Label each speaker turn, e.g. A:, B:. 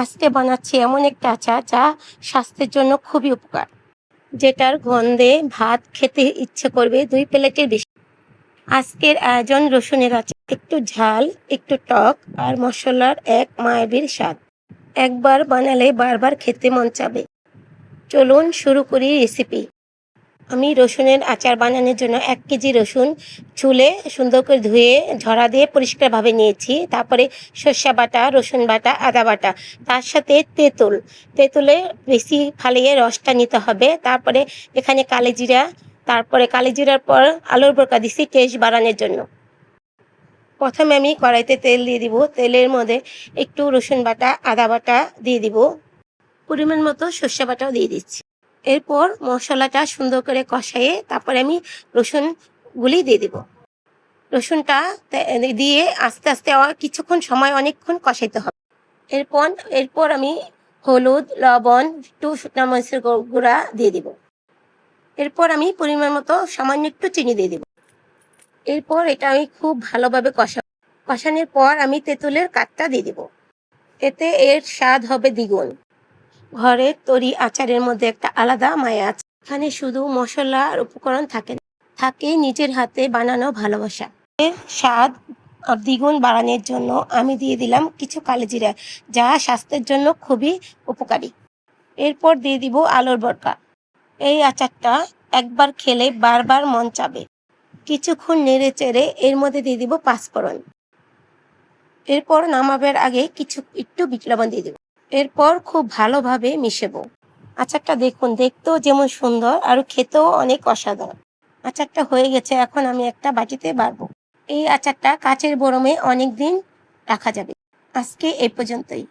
A: আজকে বানাচ্ছি এমন একটা আচার যা স্বাস্থ্যের জন্য খুবই উপকার, যেটার গন্ধে ভাত খেতে ইচ্ছে করবে 2 প্লেটের বেশি। আজকের আয়োজন রসুনের আচার, একটু ঝাল, একটু টক আর মশলার এক মায়াবীর স্বাদ। একবার বানালে বারবার খেতে মন চাবে। চলুন শুরু করি রেসিপি। আমি রসুনের আচার বানানোর জন্য 1 কেজি রসুন ছুলে সুন্দর করে ধুয়ে ঝরা দিয়ে পরিষ্কারভাবে নিয়েছি। তারপরে সর্ষে বাটা, রসুন বাটা, আদা বাটা, তার সাথে তেঁতুলে বেশি ফালিয়ে রসটা নিতে হবে। তারপরে এখানে কালোজিরা, তারপরে কালোজিরার পর আলুর বরকা দিছি টেস্ট বাড়ানোর জন্য। প্রথমে আমি কড়াইতে তেল দিয়ে দিব। তেলের মধ্যে একটু রসুন বাটা, আদা বাটা দিয়ে দিব, পরিমাণ মতো সর্ষে বাটাও দিয়ে দিচ্ছি। এরপর মশলাটা সুন্দর করে কষাইয়ে তারপরে আমি রসুনগুলি দিয়ে দিব। রসুনটা দিয়ে আস্তে আস্তে কিছুক্ষণ সময় অনেকক্ষণ কষাইতে হবে। এরপর আমি হলুদ, লবণ, একটু শুকনা মরিচের গুঁড়া দিয়ে দিব। এরপর আমি পরিমাণ মতো সামান্য একটু চিনি দিয়ে দিব। এরপর এটা আমি খুব ভালোভাবে কষানোর পর আমি তেঁতুলের কাঠটা দিয়ে দিব। এতে এর স্বাদ হবে দ্বিগুণ। ঘরের তৈরি আচারের মধ্যে একটা আলাদা মায়া আছে। এখানে শুধু মশলা আর উপকরণ থাকে নিজের হাতে বানানো ভালোবাসা। এর স্বাদ দ্বিগুণ বাড়ানোর জন্য আমি দিয়ে দিলাম কিছু কালোজিরা, যা স্বাস্থ্যের জন্য খুবই উপকারী। এরপর দিয়ে দিব আলুর বরকা। এই আচারটা একবার খেলে বারবার মন চাবে। কিছুক্ষণ নেড়ে চেড়ে এর মধ্যে দিয়ে দিব পাঁচফোড়ন। এরপর নামাবার আগে একটু বিট লবণ দিয়ে দেব। এরপর খুব ভালোভাবে মিশাবো। আচারটা দেখুন, দেখতেও যেমন সুন্দর আর খেতেও অনেক অসাধারণ। আচারটা হয়ে গেছে, এখন আমি একটা বাটিতে বাড়বো। এই আচারটা কাচের বরমে অনেক দিন রাখা যাবে। আজকে এই পর্যন্তই।